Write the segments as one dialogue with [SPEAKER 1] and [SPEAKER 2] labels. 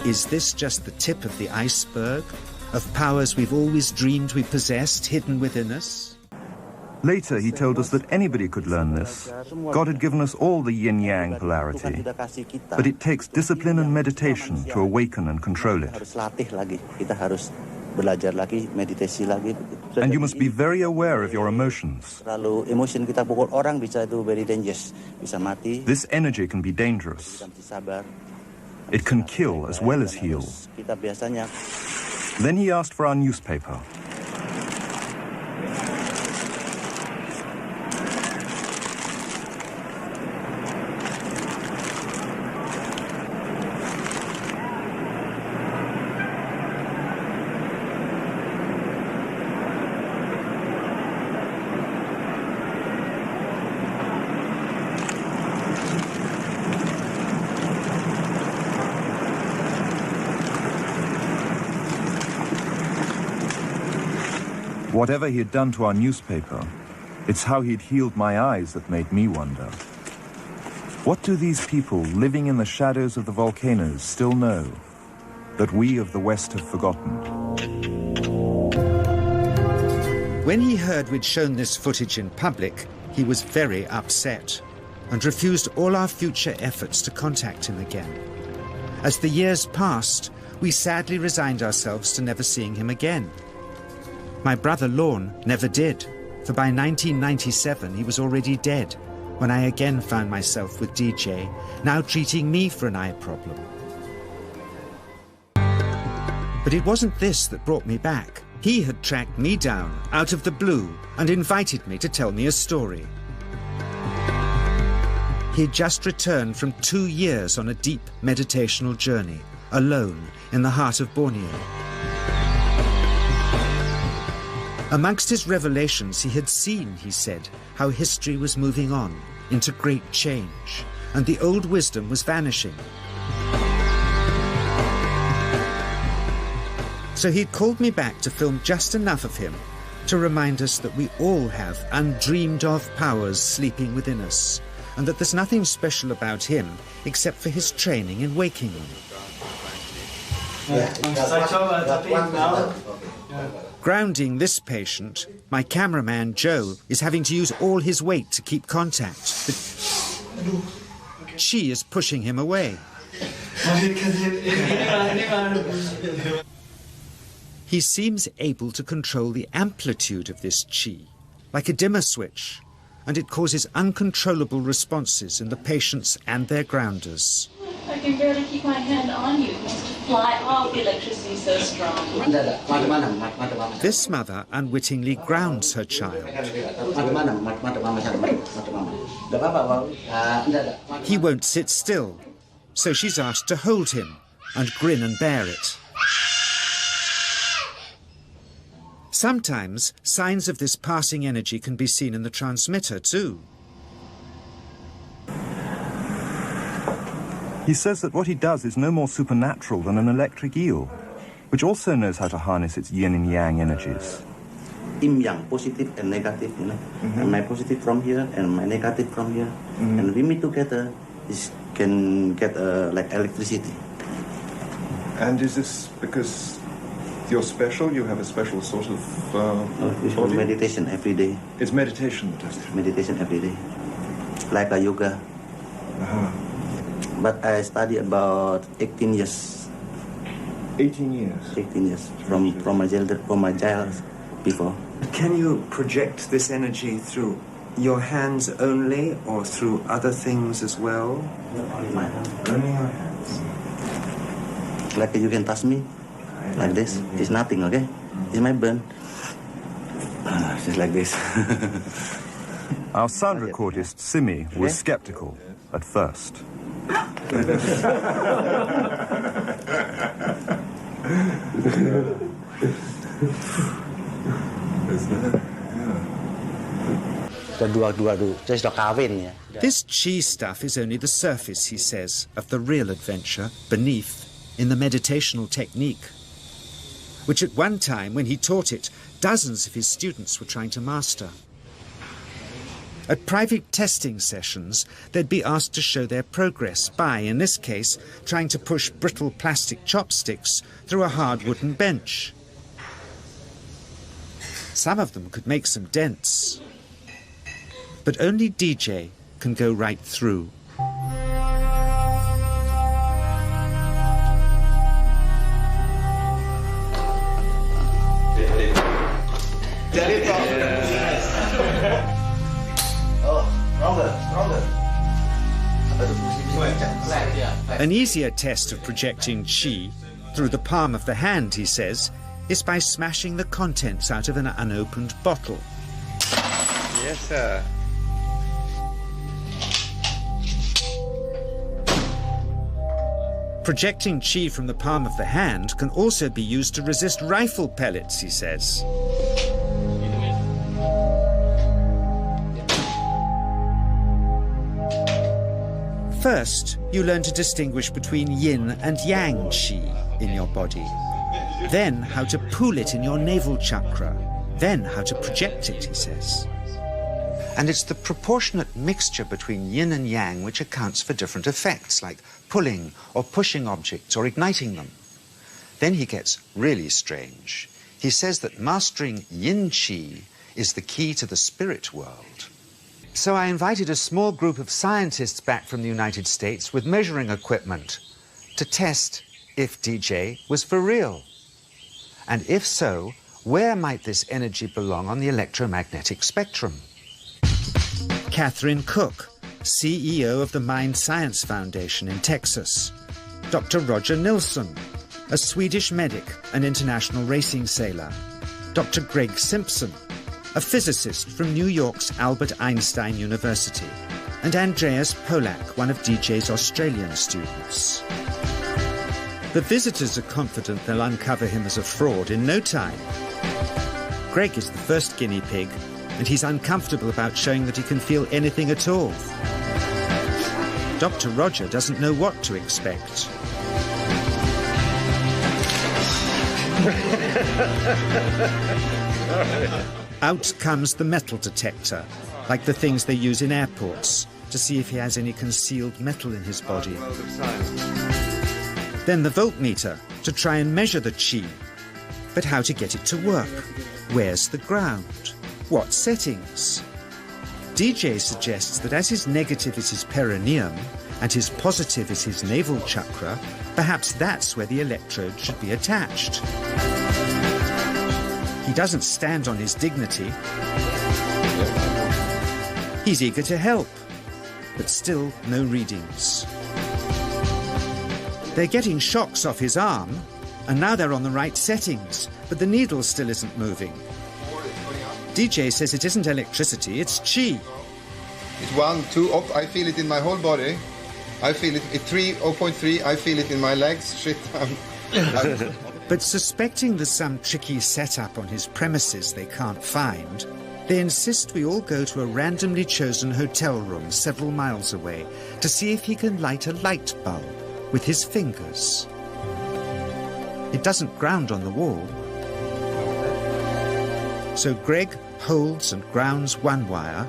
[SPEAKER 1] Is this just the tip of the iceberg of powers we've always dreamed we possessed hidden within us?
[SPEAKER 2] Later, he told us that anybody could learn this. God had given us all the yin-yang polarity, but it takes discipline and meditation to awaken and control it. And you must be very aware of your emotions. This energy can be dangerous. It can kill as well as heal. Then he asked for our newspaper. Whatever he had done to our newspaper, it's how he'd healed my eyes that made me wonder. What do these people living in the shadows of the volcanoes still know that we of the West have forgotten?
[SPEAKER 1] When he heard we'd shown this footage in public, he was very upset and refused all our future efforts to contact him again. As the years passed, we sadly resigned ourselves to never seeing him again. My brother Lorne never did, for by 1997 he was already dead, when I again found myself with DJ, now treating me for an eye problem. But it wasn't this that brought me back. He had tracked me down out of the blue and invited me to tell me a story. He'd just returned from 2 years on a deep meditational journey, alone in the heart of Borneo. Amongst his revelations, he had seen, he said, how history was moving on into great change, and the old wisdom was vanishing. So he'd called me back to film just enough of him to remind us that we all have undreamed of powers sleeping within us, and that there's nothing special about him except for his training in waking them. Grounding this patient, my cameraman Joe is having to use all his weight to keep contact. But she is pushing him away. He seems able to control the amplitude of this chi, like a dimmer switch, and it causes uncontrollable responses in the patients and their grounders.
[SPEAKER 3] I can barely keep my hand on you. It must fly off, the electricity so strong.
[SPEAKER 1] This mother unwittingly grounds her child. He won't sit still, so she's asked to hold him and grin and bear it. Sometimes signs of this passing energy can be seen in the transmitter too.
[SPEAKER 2] He says that what he does is no more supernatural than an electric eel, which also knows how to harness its yin and yang energies.
[SPEAKER 4] Yin yang, positive and negative, you know. And my positive from here and my negative from here. And we meet together, it can get like electricity.
[SPEAKER 2] And is this because you're special? You have a special sort of
[SPEAKER 4] it's meditation every day.
[SPEAKER 2] It's meditation that does it?
[SPEAKER 4] Meditation every day. Like a yoga. But I study about 18 years.
[SPEAKER 2] 18 years?
[SPEAKER 4] 18 years, from my child before.
[SPEAKER 5] Can you project this energy through your hands only, or through other things as well?
[SPEAKER 4] Only my hands.
[SPEAKER 5] Only your hands.
[SPEAKER 4] Like you can touch me, like this. It's nothing, okay? It's my burn. Just like this.
[SPEAKER 2] Our sound recordist, Simi, was skeptical at first.
[SPEAKER 1] This chi stuff is only the surface, he says, of the real adventure beneath, in the meditational technique, which at one time, when he taught it, dozens of his students were trying to master. At private testing sessions, they'd be asked to show their progress by, in this case, trying to push brittle plastic chopsticks through a hard wooden bench. Some of them could make some dents. But only DJ can go right through. An easier test of projecting chi through the palm of the hand, he says, is by smashing the contents out of an unopened bottle.
[SPEAKER 6] Yes, sir.
[SPEAKER 1] Projecting chi from the palm of the hand can also be used to resist rifle pellets, he says. First, you learn to distinguish between yin and yang chi in your body. Then how to pool it in your navel chakra. Then how to project it, he says. And it's the proportionate mixture between yin and yang which accounts for different effects, like pulling or pushing objects or igniting them. Then he gets really strange. He says that mastering yin chi is the key to the spirit world. So I invited a small group of scientists back from the United States with measuring equipment to test if DJ was for real. And if so, where might this energy belong on the electromagnetic spectrum? Catherine Cook, CEO of the Mind Science Foundation in Texas. Dr. Roger Nilsson, a Swedish medic and international racing sailor. Dr. Greg Simpson, a physicist from New York's Albert Einstein University. And Andreas Polak, one of DJ's Australian students. The visitors are confident they'll uncover him as a fraud in no time. Greg is the first guinea pig, and he's uncomfortable about showing that he can feel anything at all. Dr. Roger doesn't know what to expect. Out comes the metal detector, like the things they use in airports, to see if he has any concealed metal in his body. Then the voltmeter, to try and measure the chi. But how to get it to work? Where's the ground? What settings? DJ suggests that as his negative is his perineum and his positive is his navel chakra, perhaps that's where the electrode should be attached. He doesn't stand on his dignity. He's eager to help, but still no readings. They're getting shocks off his arm, and now they're on the right settings, but the needle still isn't moving. DJ says it isn't electricity, it's chi.
[SPEAKER 7] It's 1, 2, up. I feel it in my whole body. I feel it at 3, 0.3. I feel it in my legs. Shit.
[SPEAKER 1] But suspecting there's some tricky setup on his premises they can't find, they insist we all go to a randomly chosen hotel room several miles away to see if he can light a light bulb with his fingers. It doesn't ground on the wall. So Greg holds and grounds one wire,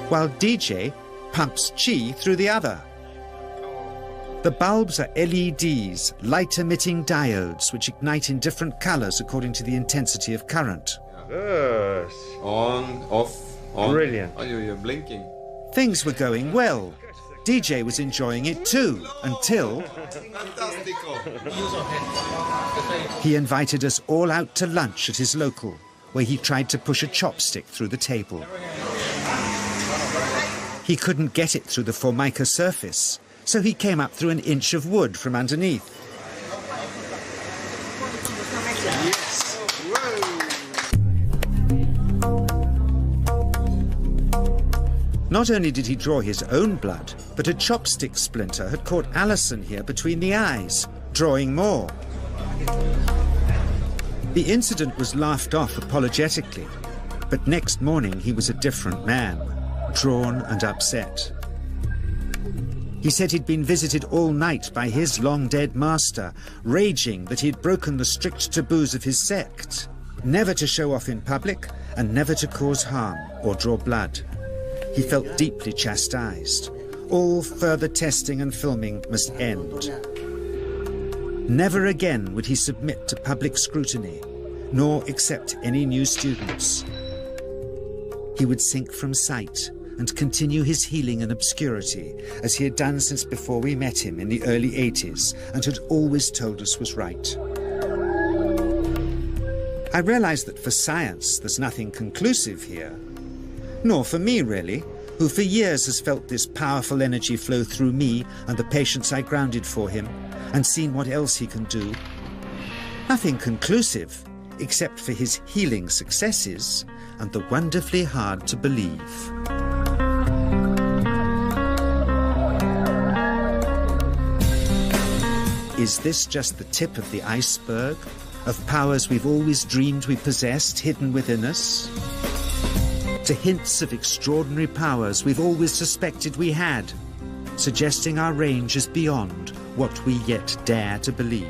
[SPEAKER 1] while DJ pumps chi through the other. The bulbs are LEDs, light-emitting diodes, which ignite in different colors according to the intensity of current.
[SPEAKER 6] Yes.
[SPEAKER 7] On, off, on.
[SPEAKER 6] Brilliant.
[SPEAKER 7] Oh, you're blinking.
[SPEAKER 1] Things were going well. DJ was enjoying it too, until he invited us all out to lunch at his local, where he tried to push a chopstick through the table. He couldn't get it through the Formica surface, so he came up through an inch of wood from underneath.
[SPEAKER 7] Yes.
[SPEAKER 1] Not only did he draw his own blood, but a chopstick splinter had caught Alison here between the eyes, drawing more. The incident was laughed off apologetically, but next morning he was a different man, drawn and upset. He said he'd been visited all night by his long-dead master, raging that he'd broken the strict taboos of his sect, never to show off in public and never to cause harm or draw blood. He felt deeply chastised. All further testing and filming must end. Never again would he submit to public scrutiny, nor accept any new students. He would sink from sight and continue his healing in obscurity, as he had done since before we met him in the early 80s and had always told us was right. I realized that for science there's nothing conclusive here, nor for me really, who for years has felt this powerful energy flow through me and the patients I grounded for him, and seen what else he can do. Nothing conclusive, except for his healing successes and the wonderfully hard to believe. Is this just the tip of the iceberg of powers we've always dreamed we possessed hidden within us? To hints of extraordinary powers we've always suspected we had, suggesting our range is beyond what we yet dare to believe.